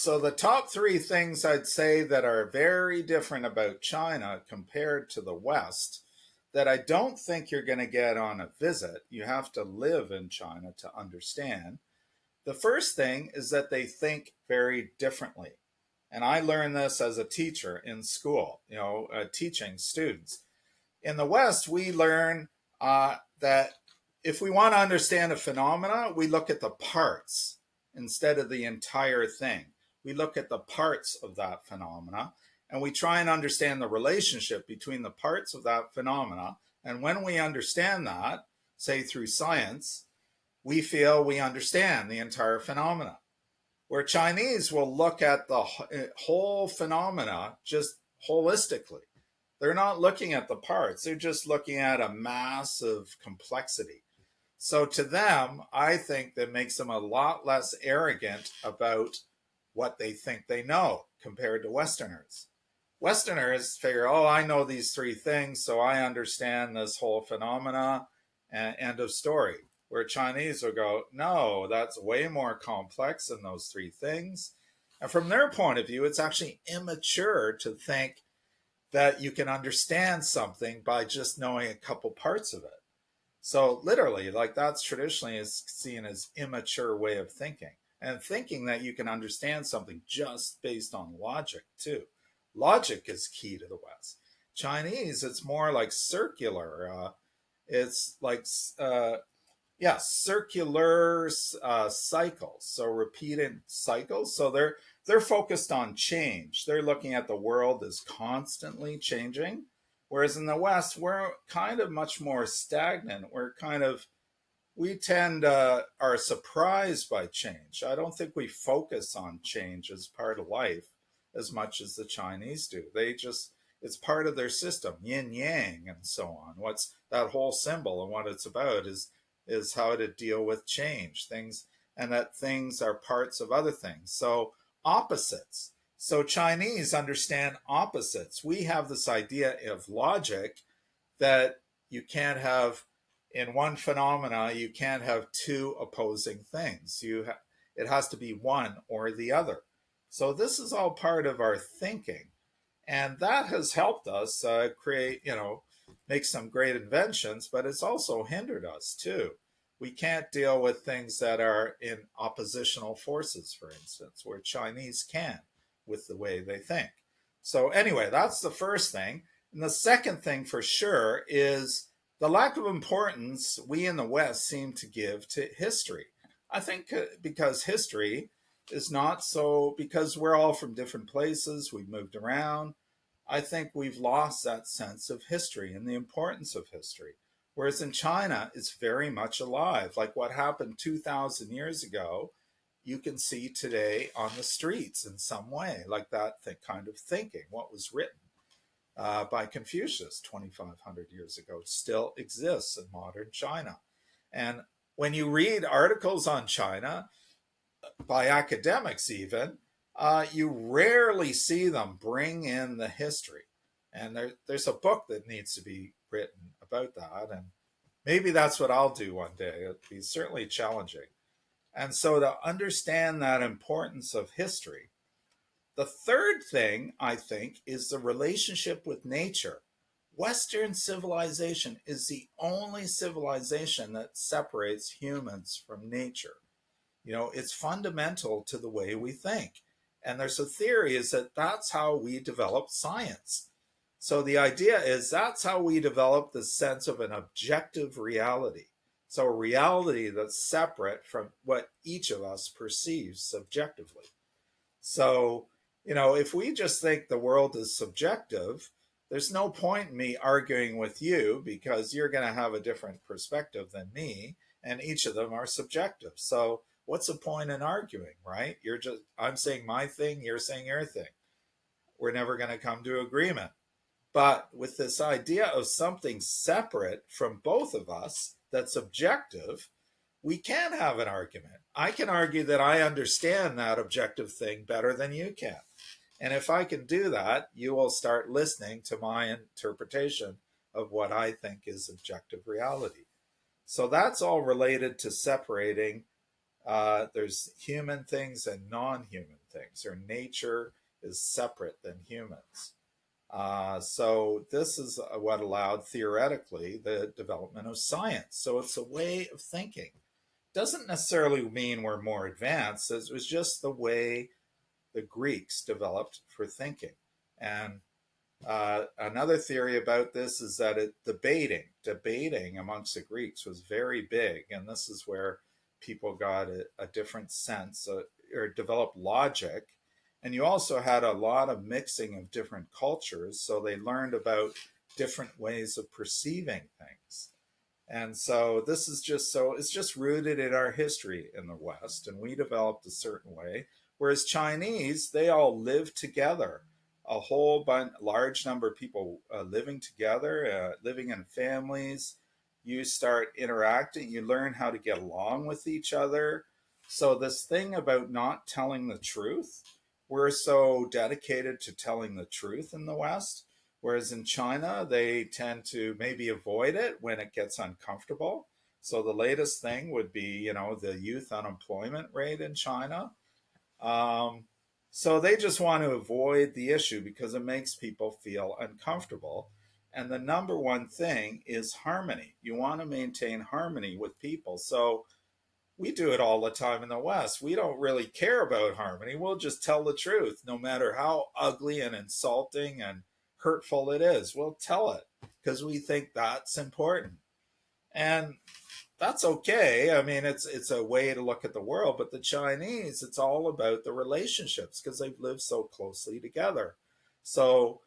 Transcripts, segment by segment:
So the top three things I'd say that are very different about China compared to the West that I don't think you're going to get on a visit. You have to live in China to understand. The first thing is that they think very differently. And I learned this as a teacher in school, teaching students. In the West, we learn that if we want to understand a phenomena, we look at the parts instead of the entire thing. We look at the parts of that phenomena and we try and understand the relationship between the parts of that phenomena. And when we understand that, say through science, we feel we understand the entire phenomena. Where Chinese will look at the whole phenomena just holistically. They're not looking at the parts, they're just looking at a massive complexity. So to them, I think that makes them a lot less arrogant about what they think they know compared to Westerners. Westerners figure, oh, I know these three things, so I understand this whole phenomena, and end of story. Where Chinese will go, no, that's way more complex than those three things. And from their point of view, it's actually immature to think that you can understand something by just knowing a couple parts of it. So literally, like that's traditionally is seen as immature way of thinking, and thinking that you can understand something just based on logic too. Logic is key to the West. Chinese, it's more like circular. It's like circular cycles, so repeated cycles. So they're focused on change. They're looking at the world as constantly changing, whereas in the West we're kind of much more stagnant. We tend are surprised by change. I don't think we focus on change as part of life as much as the Chinese do. It's part of their system, yin yang and so on. What's that whole symbol and what it's about is how to deal with change, things, and that things are parts of other things. So opposites. So Chinese understand opposites. We have this idea of logic that you can't have in one phenomena, you can't have two opposing things. It has to be one or the other. So this is all part of our thinking. And that has helped us make some great inventions, but it's also hindered us too. We can't deal with things that are in oppositional forces, for instance, where Chinese can with the way they think. So anyway, that's the first thing. And the second thing for sure is the lack of importance we in the West seem to give to history. I think because history is not so, because we're all from different places, we've moved around. I think we've lost that sense of history and the importance of history. Whereas in China, it's very much alive. Like what happened 2,000 years ago, you can see today on the streets in some way, like that kind of thinking. What was written by Confucius 2,500 years ago still exists in modern China. And when you read articles on China, by academics even, you rarely see them bring in the history. And there's a book that needs to be written about that. And maybe that's what I'll do one day. It'd be certainly challenging. And so to understand that importance of history, the third thing I think is the relationship with nature. Western civilization is the only civilization that separates humans from nature. It's fundamental to the way we think. And there's a theory is that that's how we develop science. So the idea is that's how we develop the sense of an objective reality. So a reality that's separate from what each of us perceives subjectively. So, if we just think the world is subjective, there's no point in me arguing with you because you're going to have a different perspective than me, and each of them are subjective. So what's the point in arguing, right? I'm saying my thing, you're saying your thing. We're never going to come to agreement. But with this idea of something separate from both of us that's objective, we can have an argument. I can argue that I understand that objective thing better than you can. And if I can do that, you will start listening to my interpretation of what I think is objective reality. So that's all related to separating. There's human things and non-human things, or nature is separate than humans. So this is what allowed theoretically the development of science. So it's a way of thinking. Doesn't necessarily mean we're more advanced. It was just the way the Greeks developed for thinking. And another theory about this is that debating amongst the Greeks was very big, and this is where people got a different sense or developed logic. And you also had a lot of mixing of different cultures, so they learned about different ways of perceiving things. And so this is just so it's just rooted in our history in the West, and we developed a certain way. Whereas Chinese, they all live together, a whole bunch, large number of people living together, living in families. You start interacting, you learn how to get along with each other. So this thing about not telling the truth, we're so dedicated to telling the truth in the West. Whereas in China, they tend to maybe avoid it when it gets uncomfortable. So the latest thing would be, the youth unemployment rate in China. Um, so they just want to avoid the issue because it makes people feel uncomfortable. And the number one thing is harmony. You want to maintain harmony with people. So we do it all the time in the West. We don't really care about harmony. We'll just tell the truth, no matter how ugly and insulting and hurtful it is. We'll tell it because we think that's important. And that's okay. I mean, it's a way to look at the world, but the Chinese, it's all about the relationships because they've lived so closely together. So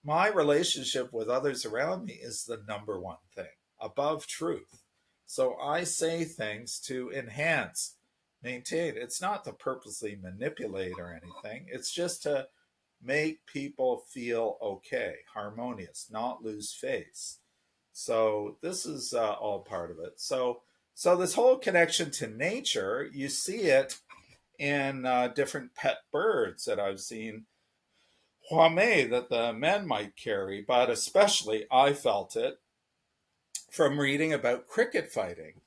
my relationship with others around me is the number one thing above truth. So I say things to enhance, maintain. It's not to purposely manipulate or anything. It's just to make people feel okay, harmonious, not lose face. So this is all part of it. So this whole connection to nature, you see it in different pet birds that I've seen. Huame that the men might carry, but especially I felt it from reading about cricket fighting.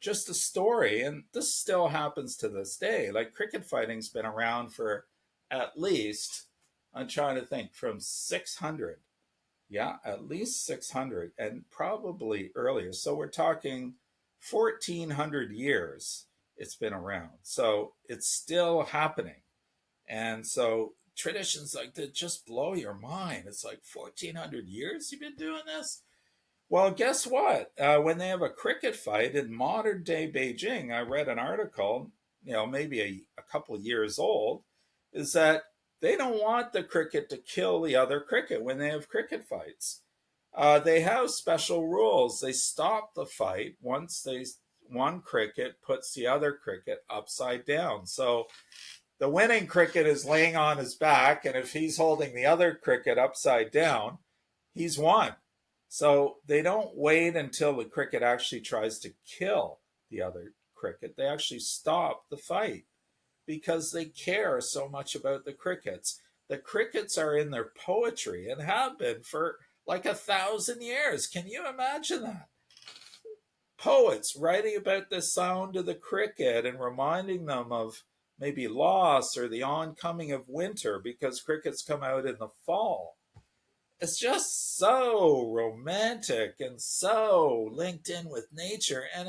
Just a story, and this still happens to this day. Like cricket fighting's been around for at least, I'm trying to think, from 600. Yeah, at least 600 and probably earlier. So we're talking 1400 years it's been around. So it's still happening. And so traditions like that just blow your mind. It's like 1400 years you've been doing this? Well, guess what? When they have a cricket fight in modern day Beijing, I read an article, maybe a couple years old, is that they don't want the cricket to kill the other cricket when they have cricket fights. They have special rules. They stop the fight once one cricket puts the other cricket upside down. So the winning cricket is laying on his back, and if he's holding the other cricket upside down, he's won. So they don't wait until the cricket actually tries to kill the other cricket. They actually stop the fight because they care so much about the crickets. The crickets are in their poetry and have been for like 1,000 years. Can you imagine that? Poets writing about the sound of the cricket and reminding them of maybe loss or the oncoming of winter because crickets come out in the fall. It's just so romantic and so linked in with nature. And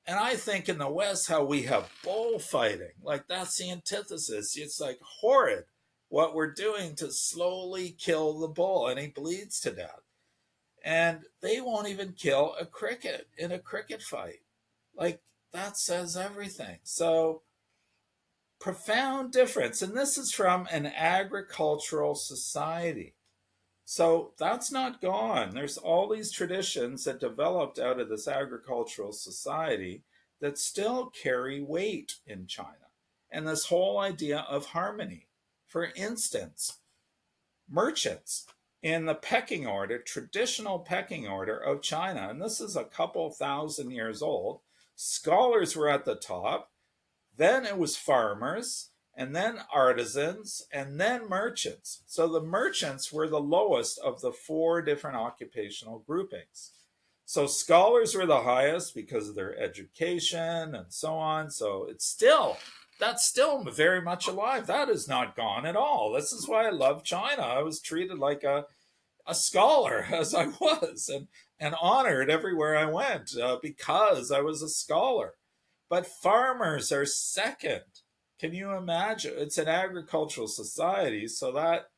I think in the West, how we have bullfighting, like that's the antithesis. It's like horrid what we're doing to slowly kill the bull and he bleeds to death. And they won't even kill a cricket in a cricket fight. Like that says everything. So profound difference. And this is from an agricultural society. So that's not gone. There's all these traditions that developed out of this agricultural society that still carry weight in China. And this whole idea of harmony. For instance, merchants in the pecking order, traditional pecking order of China, and this is a couple thousand years old, scholars were at the top, then it was farmers, and then artisans, and then merchants. So the merchants were the lowest of the four different occupational groupings. So scholars were the highest because of their education and so on. So it's still that's still very much alive. That is not gone at all. This is why I love China. I was treated like a scholar as I was, and honored everywhere I went because I was a scholar. But farmers are second. Can you imagine? It's an agricultural society, so that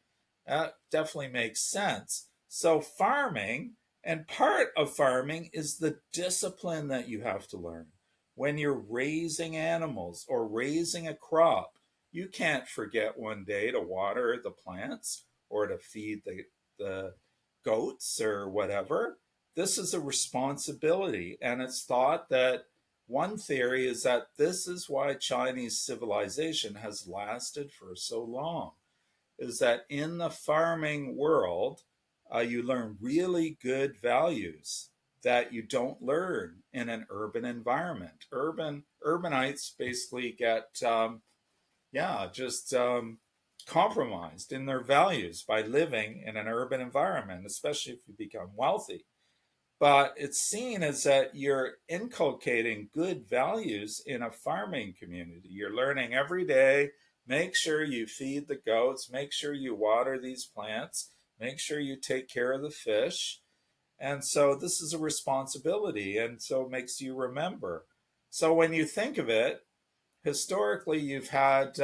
definitely makes sense. So farming, and part of farming is the discipline that you have to learn. When you're raising animals or raising a crop, you can't forget one day to water the plants or to feed the goats or whatever. This is a responsibility, and it's thought that one theory is that this is why Chinese civilization has lasted for so long, is that in the farming world, you learn really good values that you don't learn in an urban environment. Urbanites basically get, just compromised in their values by living in an urban environment, especially if you become wealthy. But it's seen as that you're inculcating good values in a farming community. You're learning every day, make sure you feed the goats, make sure you water these plants, make sure you take care of the fish. And so this is a responsibility, and so it makes you remember. So when you think of it, historically, you've had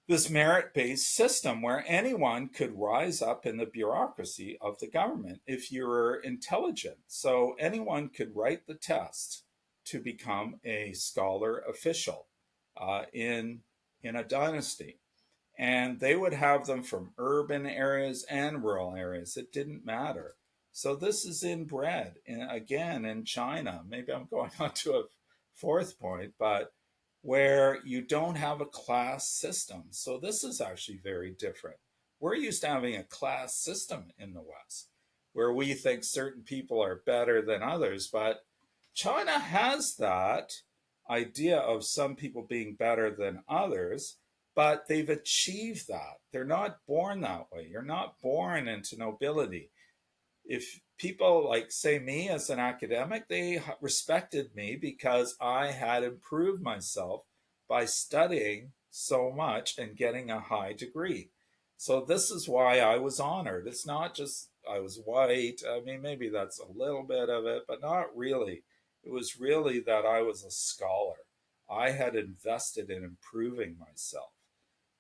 this merit based system where anyone could rise up in the bureaucracy of the government if you were intelligent. So anyone could write the test to become a scholar official in a dynasty. And they would have them from urban areas and rural areas. It didn't matter. So this is inbred, again, in China. Maybe I'm going on to a fourth point, but where you don't have a class system. So this is actually very different. We're used to having a class system in the West where we think certain people are better than others, but China has that idea of some people being better than others, but they've achieved that. They're not born that way. You're not born into nobility. If people like say me as an academic, they respected me because I had improved myself by studying so much and getting a high degree. So this is why I was honored. It's not just I was white. I mean, maybe that's a little bit of it, but not really. It was really that I was a scholar. I had invested in improving myself.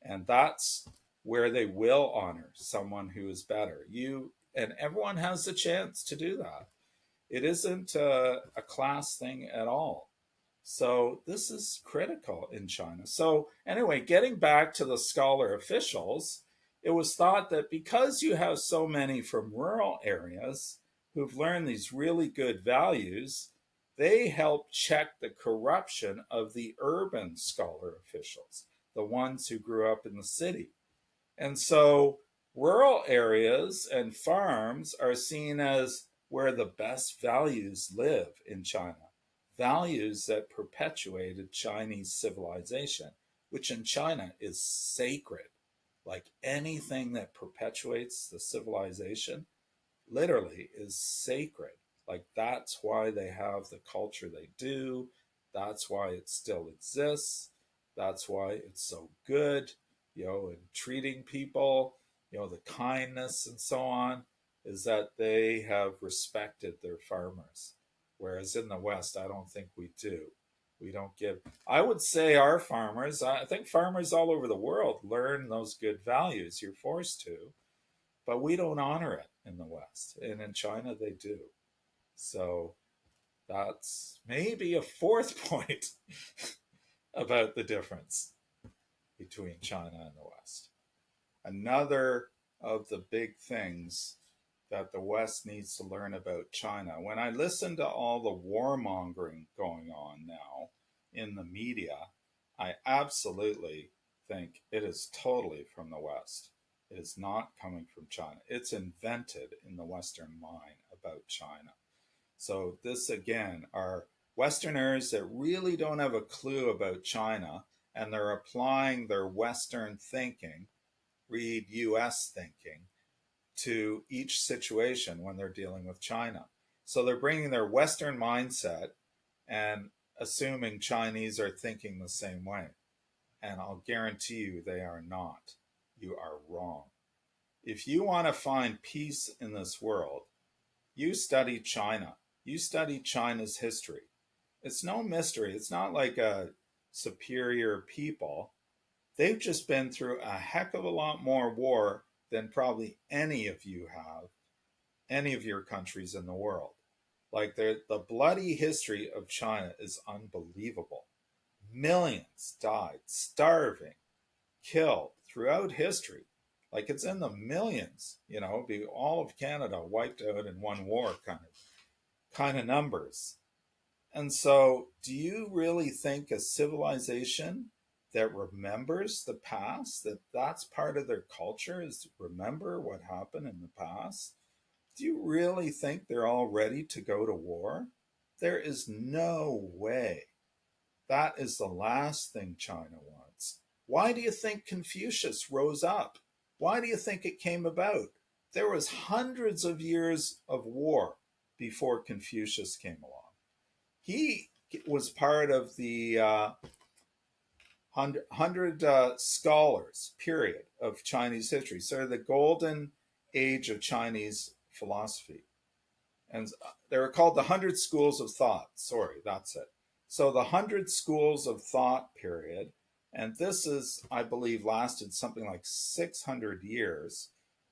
And that's where they will honor someone who is better. You and everyone has the chance to do that. It isn't a class thing at all. So this is critical in China. So anyway, getting back to the scholar officials, it was thought that because you have so many from rural areas who've learned these really good values, they help check the corruption of the urban scholar officials, the ones who grew up in the city. And so rural areas and farms are seen as where the best values live in China, values that perpetuated Chinese civilization, which in China is sacred. Like anything that perpetuates the civilization literally is sacred. Like that's why they have the culture they do. That's why it still exists. That's why it's so good, in treating people, the kindness and so on, is that they have respected their farmers. Whereas in the West, I don't think we do. We don't give, I would say our farmers, I think farmers all over the world learn those good values. You're forced to, but we don't honor it in the West. And in China, they do. So that's maybe a fourth point about the difference between China and the West. Another of the big things that the West needs to learn about China. When I listen to all the warmongering going on now in the media, I absolutely think it is totally from the West. It is not coming from China. It's invented in the Western mind about China. So this again are Westerners that really don't have a clue about China, and they're applying their Western thinking, read US thinking, to each situation when they're dealing with China. So they're bringing their Western mindset and assuming Chinese are thinking the same way. And I'll guarantee you they are not. You are wrong. If you want to find peace in this world, you study China. You study China's history. It's no mystery. It's not like a superior people. They've just been through a heck of a lot more war than probably any of you have, any of your countries in the world. Like the bloody history of China is unbelievable. Millions died, starving, killed throughout history. Like it's in the millions, be all of Canada wiped out in one war kind of numbers. And so, do you really think a civilization that remembers the past, that's part of their culture is to remember what happened in the past? Do you really think they're all ready to go to war? There is no way. That is the last thing China wants. Why do you think Confucius rose up? Why do you think it came about? There was hundreds of years of war before Confucius came along. He was part of the 100 scholars period of Chinese history, so the golden age of Chinese philosophy. And they were called the 100 schools of thought. Sorry, that's it. So the 100 schools of thought period, and this is, I believe, lasted something like 600 years.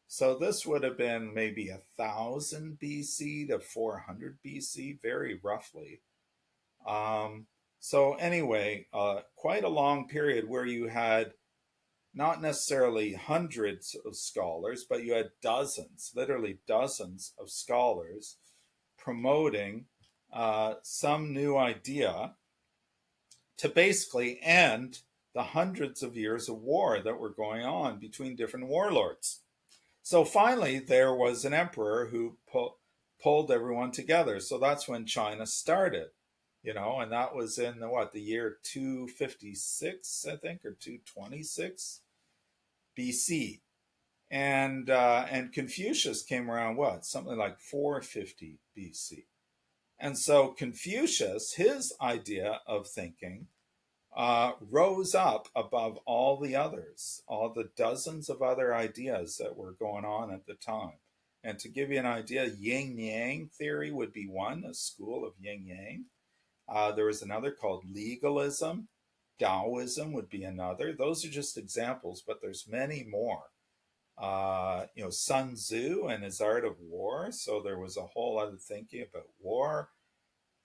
So this would have been maybe 1000 BC to 400 BC, very roughly. So anyway, quite a long period where you had not necessarily hundreds of scholars, but you had dozens, literally dozens of scholars promoting some new idea to basically end the hundreds of years of war that were going on between different warlords. So finally, there was an emperor who pulled everyone together. So that's when China started, and that was in the year 256, I think, or 226 BC. And Confucius came around something like 450 BC. And so Confucius, his idea of thinking, rose up above all the others, all the dozens of other ideas that were going on at the time. And to give you an idea, yin yang theory would be one, a school of yin yang. There was another called legalism. Taoism would be another. Those are just examples, but there's many more. Sun Tzu and his art of war. So there was a whole other thinking about war.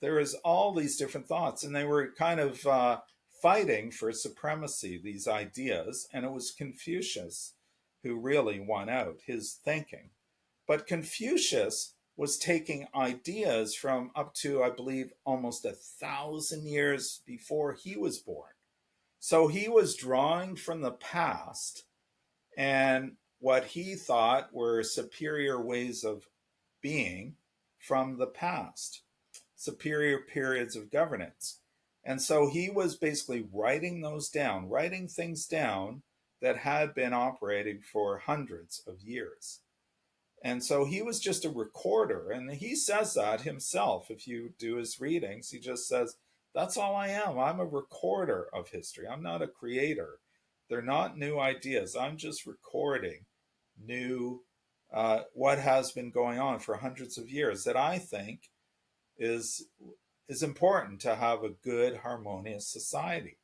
There is all these different thoughts, and they were kind of fighting for supremacy, these ideas. And it was Confucius who really won out, his thinking. But Confucius was taking ideas from up to, I believe, almost 1,000 years before he was born. So he was drawing from the past and what he thought were superior ways of being from the past, superior periods of governance. And so he was basically writing those down, writing things down that had been operating for hundreds of years. And so he was just a recorder. And he says that himself. If you do his readings, he just says, that's all I am. I'm a recorder of history. I'm not a creator. They're not new ideas. I'm just recording new, what has been going on for hundreds of years that I think is important to have a good, harmonious society.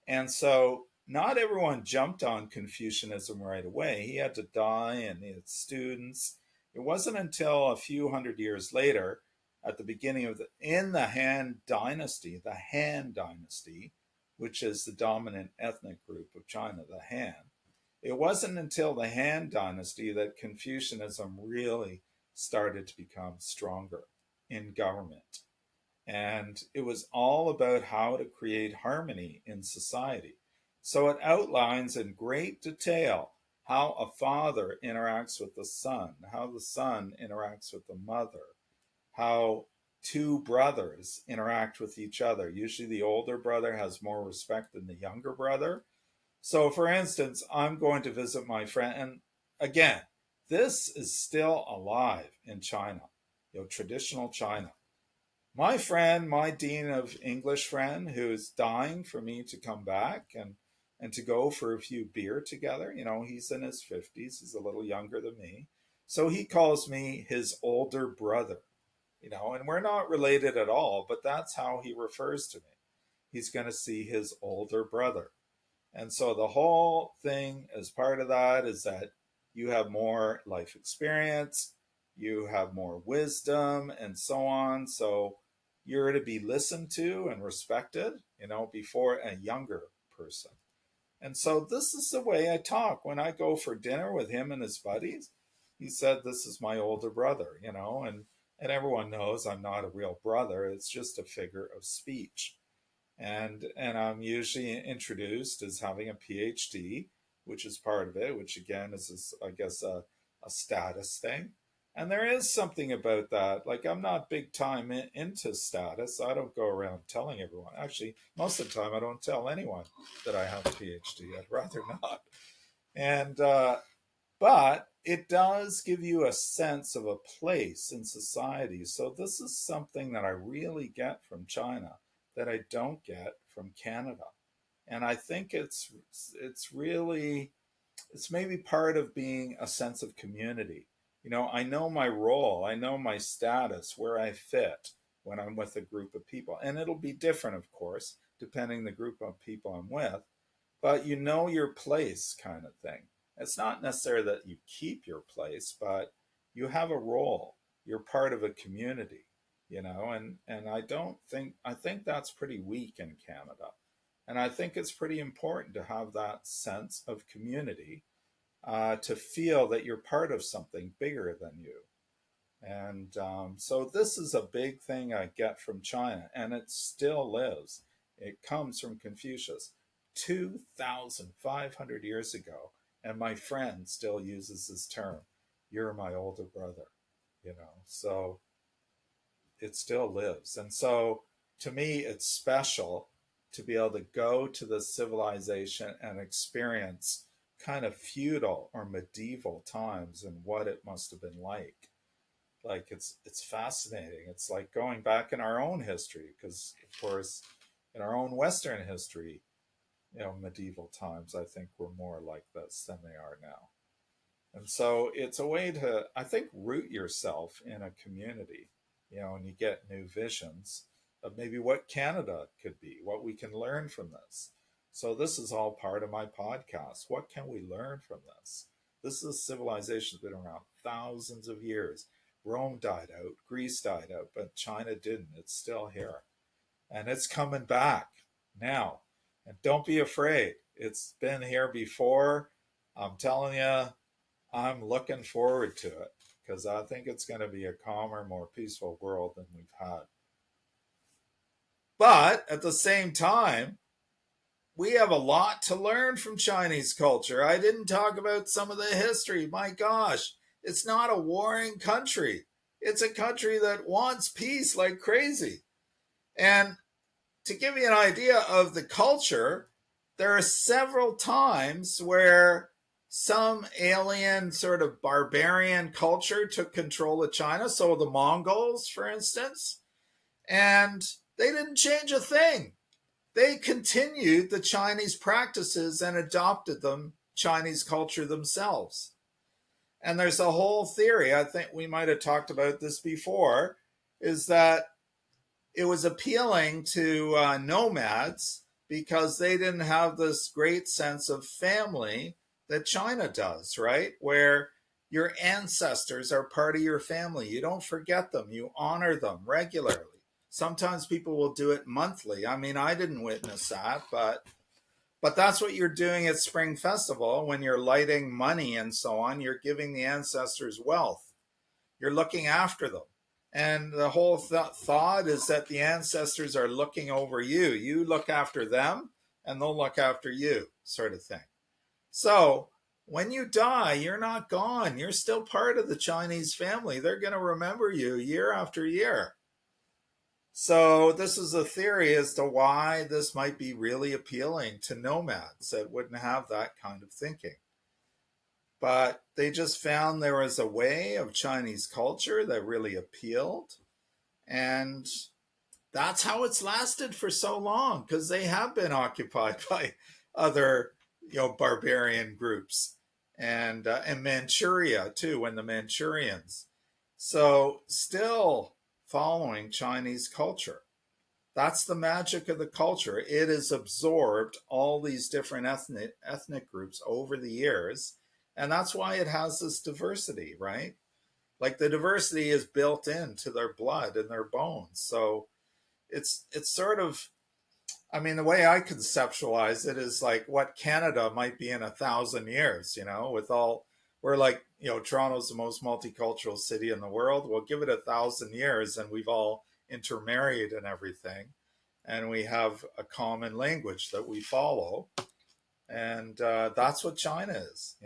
And so not everyone jumped on Confucianism right away. He had to die and he had students. It wasn't until a few hundred years later, at the beginning of in the Han Dynasty, which is the dominant ethnic group of China, the Han. It wasn't until the Han Dynasty that Confucianism really started to become stronger in government. And it was all about how to create harmony in society. So it outlines in great detail how a father interacts with the son, how the son interacts with the mother, how two brothers interact with each other. Usually the older brother has more respect than the younger brother. So for instance, I'm going to visit my friend, and again, this is still alive in China, traditional China. My friend, my dean of English friend, who's dying for me to come back and to go for a few beer together. You know, he's in his 50s, he's a little younger than me. So he calls me his older brother, you know, and we're not related at all, but that's how he refers to me. He's going to see his older brother. And so the whole thing as part of that is that you have more life experience, you have more wisdom, and so on. So you're to be listened to and respected, you know, before a younger person. And so this is the way I talk when I go for dinner with him and his buddies. He said, "This is my older brother," you know, and everyone knows I'm not a real brother. It's just a figure of speech. And I'm usually introduced as having a PhD, which is part of it, which again is this, I guess a status thing. And there is something about that. Like I'm not big time into status. I don't go around telling everyone. Actually, most of the time I don't tell anyone that I have a PhD. I'd rather not. And but it does give you a sense of a place in society. So this is something that I really get from China that I don't get from Canada. And I think it's really it's maybe part of being a sense of community. You know, I know my role, I know my status, where I fit when I'm with a group of people. And it'll be different, of course, depending the group of people I'm with, but you know your place kind of thing. It's not necessarily that you keep your place, but you have a role. You're part of a community, you know, and I don't think I think that's pretty weak in Canada. And I think it's pretty important to have that sense of community, to feel that you're part of something bigger than you. And so this is a big thing I get from China, and it still lives. It comes from Confucius 2,500 years ago. And my friend still uses this term, "You're my older brother," you know, so it still lives. And so to me, it's special to be able to go to the civilization and experience kind of feudal or medieval times and what it must have been like. Like it's fascinating. It's like going back in our own history because of course in our own Western history, you know, medieval times I think were more like this than they are now. And so it's a way to, I think, root yourself in a community, you know, and you get new visions of maybe what Canada could be, what we can learn from this. So this is all part of my podcast. What can we learn from this? This is a civilization that's been around thousands of years. Rome died out, Greece died out, but China didn't. It's still here. And it's coming back now. And don't be afraid. It's been here before. I'm telling you, I'm looking forward to it because I think it's going to be a calmer, more peaceful world than we've had. But at the same time, we have a lot to learn from Chinese culture. I didn't talk about some of the history. My gosh, it's not a warring country. It's a country that wants peace like crazy. And to give you an idea of the culture, there are several times where some alien sort of barbarian culture took control of China. So the Mongols, for instance, and they didn't change a thing. They continued the Chinese practices and adopted them, Chinese culture themselves. And there's a whole theory, I think we might have talked about this before, is that it was appealing to nomads because they didn't have this great sense of family that China does, right? Where your ancestors are part of your family. You don't forget them, you honor them regularly. Sometimes people will do it monthly. I mean, I didn't witness that, but that's what you're doing at Spring Festival when you're lighting money and so on. You're giving the ancestors wealth. You're looking after them. And the whole thought is that the ancestors are looking over you. You look after them, and they'll look after you, sort of thing. So when you die, you're not gone. You're still part of the Chinese family. They're going to remember you year after year. So this is a theory as to why this might be really appealing to nomads that wouldn't have that kind of thinking. But they just found there was a way of Chinese culture that really appealed. And that's how it's lasted for so long, because they have been occupied by other, barbarian groups, and Manchuria too, when the Manchurians. So still following Chinese culture. That's the magic of the culture. It has absorbed all these different ethnic groups over the years, and that's why it has this diversity, right? Like the diversity is built into their blood and their bones. So it's sort of, I mean, the way I conceptualize it is like what Canada might be in 1,000 years, with all, we're like, Toronto's the most multicultural city in the world. We'll give it 1,000 years and we've all intermarried and everything. And we have a common language that we follow. And that's what China is,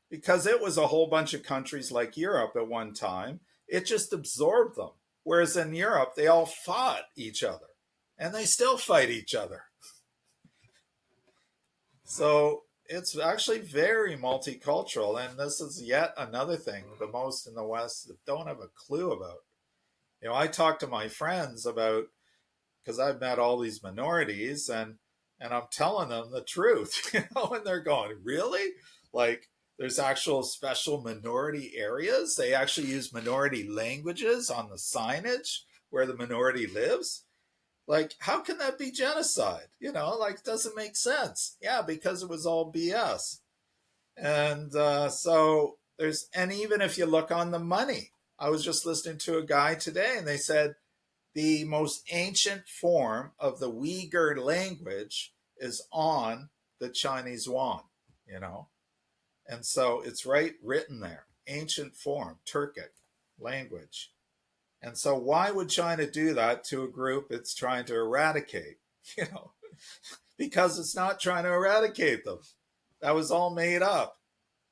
because it was a whole bunch of countries like Europe at one time. It just absorbed them. Whereas in Europe, they all fought each other and they still fight each other. So it's actually very multicultural. And this is yet another thing the most in the West don't have a clue about. I talk to my friends about, because I've met all these minorities, and I'm telling them the truth, and they're going, really? Like, there's actual special minority areas. They actually use minority languages on the signage where the minority lives. Like, how can that be genocide? Like, doesn't make sense. Yeah, because it was all BS. And so and even if you look on the money, I was just listening to a guy today, and they said the most ancient form of the Uyghur language is on the Chinese yuan. And so it's written there, ancient form, Turkic language. And so why would China do that to a group it's trying to eradicate? You know, because it's not trying to eradicate them. That was all made up,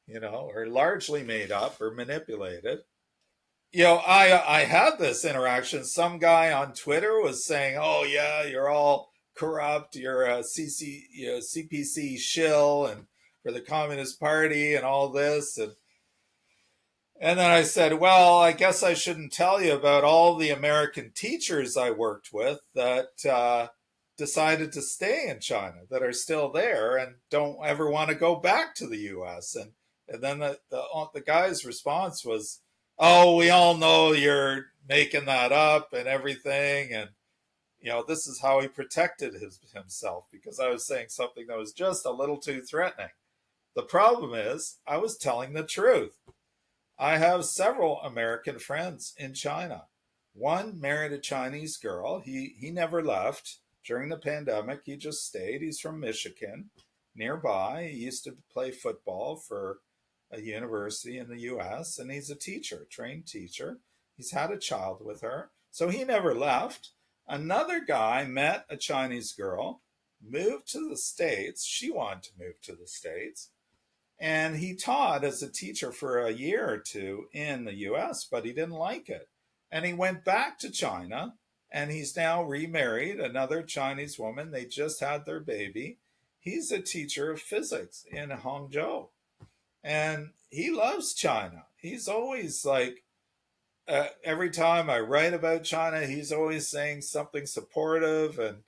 or largely made up or manipulated. I had this interaction. Some guy on Twitter was saying, "Oh yeah, you're all corrupt. You're a CPC shill and for the Communist Party and all this." And then I said, "Well, I guess I shouldn't tell you about all the American teachers I worked with that decided to stay in China, that are still there and don't ever want to go back to the U.S." And then the guy's response was, "Oh, we all know you're making that up and everything." And, this is how he protected himself, because I was saying something that was just a little too threatening. The problem is, I was telling the truth. I have several American friends in China. One married a Chinese girl. He never left during the pandemic. He just stayed. He's from Michigan, nearby. He used to play football for a university in the US, and he's a teacher, trained teacher. He's had a child with her, so he never left. Another guy met a Chinese girl, moved to the States. She wanted to move to the States. And he taught as a teacher for a year or two in the US, but he didn't like it. And he went back to China, and he's now remarried another Chinese woman. They just had their baby. He's a teacher of physics in Hangzhou. And he loves China. He's always like, every time I write about China, he's always saying something supportive. And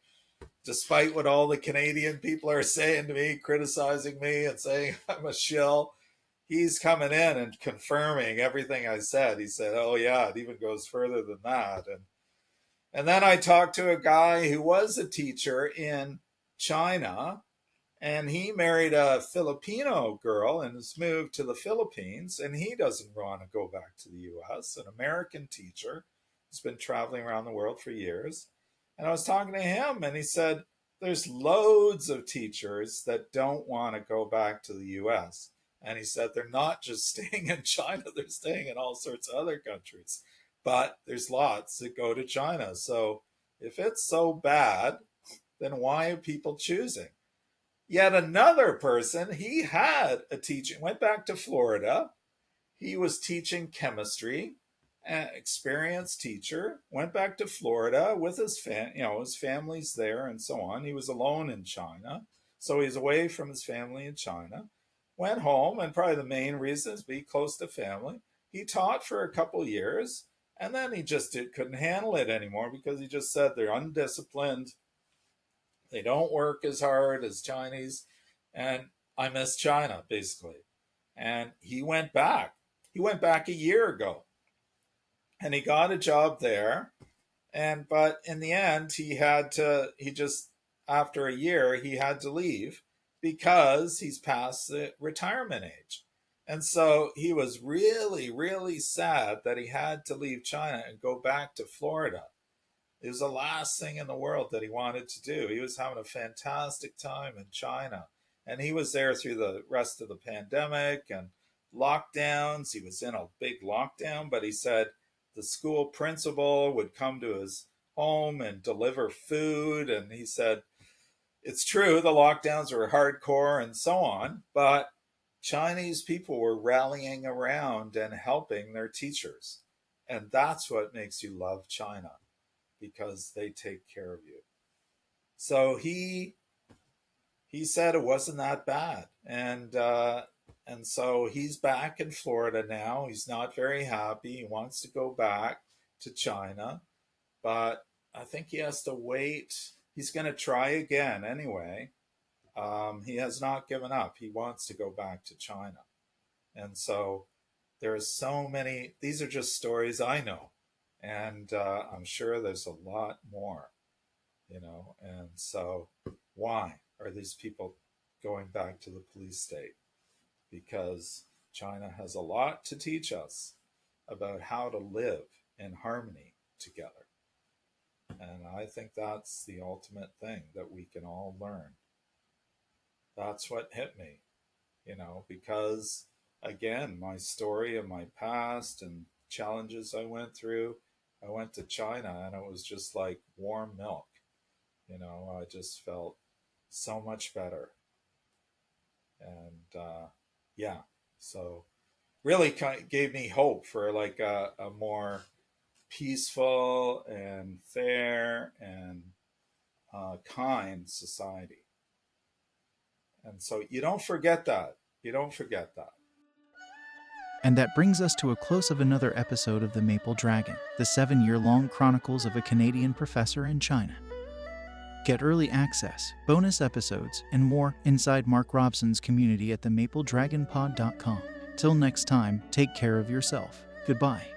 despite what all the Canadian people are saying to me, criticizing me and saying I'm a shill, he's coming in and confirming everything I said. He said, "Oh yeah, it even goes further than that." And then I talked to a guy who was a teacher in China, and he married a Filipino girl and has moved to the Philippines, and he doesn't want to go back to the US, an American teacher who's been traveling around the world for years. And I was talking to him, and he said, there's loads of teachers that don't want to go back to the US. And he said they're not just staying in China, they're staying in all sorts of other countries. But there's lots that go to China. So if it's so bad, then why are people choosing? Yet another person, he had a teaching, went back to Florida. He was teaching chemistry, an experienced teacher, went back to Florida with his his family's there and so on. He was alone in China, so he's away from his family in China. Went home, and probably the main reason is be close to family. He taught for a couple years, And then he just couldn't handle it anymore because he just said they're undisciplined. They don't work as hard as Chinese. And I miss China, basically. And he went back. He went back a year ago and he got a job there. But in the end, he just, after a year, he had to leave because he's past the retirement age. And so he was really, really sad that he had to leave China and go back to Florida. It was the last thing in the world that he wanted to do. He was having a fantastic time in China. And he was there through the rest of the pandemic and lockdowns. He was in a big lockdown, but he said the school principal would come to his home and deliver food. And he said, it's true, the lockdowns were hardcore and so on, but Chinese people were rallying around and helping their teachers. And that's what makes you love China, because they take care of you. So he said it wasn't that bad, and so he's back in Florida now. He's not very happy. He wants to go back to China, but I think he has to wait. He's going to try again anyway. He has not given up. He wants to go back to China, and so there are so many. These are just stories I know. And I'm sure there's a lot more, and so why are these people going back to the police state? Because China has a lot to teach us about how to live in harmony together. And I think that's the ultimate thing that we can all learn. That's what hit me, because again, my story and my past and challenges I went through, I went to China and it was just like warm milk. I just felt so much better. And yeah, so really kind of gave me hope for like a more peaceful and fair and kind society. And so you don't forget that. You don't forget that. And that brings us to a close of another episode of The Maple Dragon, the 7-year-long chronicles of a Canadian professor in China. Get early access, bonus episodes, and more inside Mark Robson's community at themapledragonpod.com. Till next time, take care of yourself. Goodbye.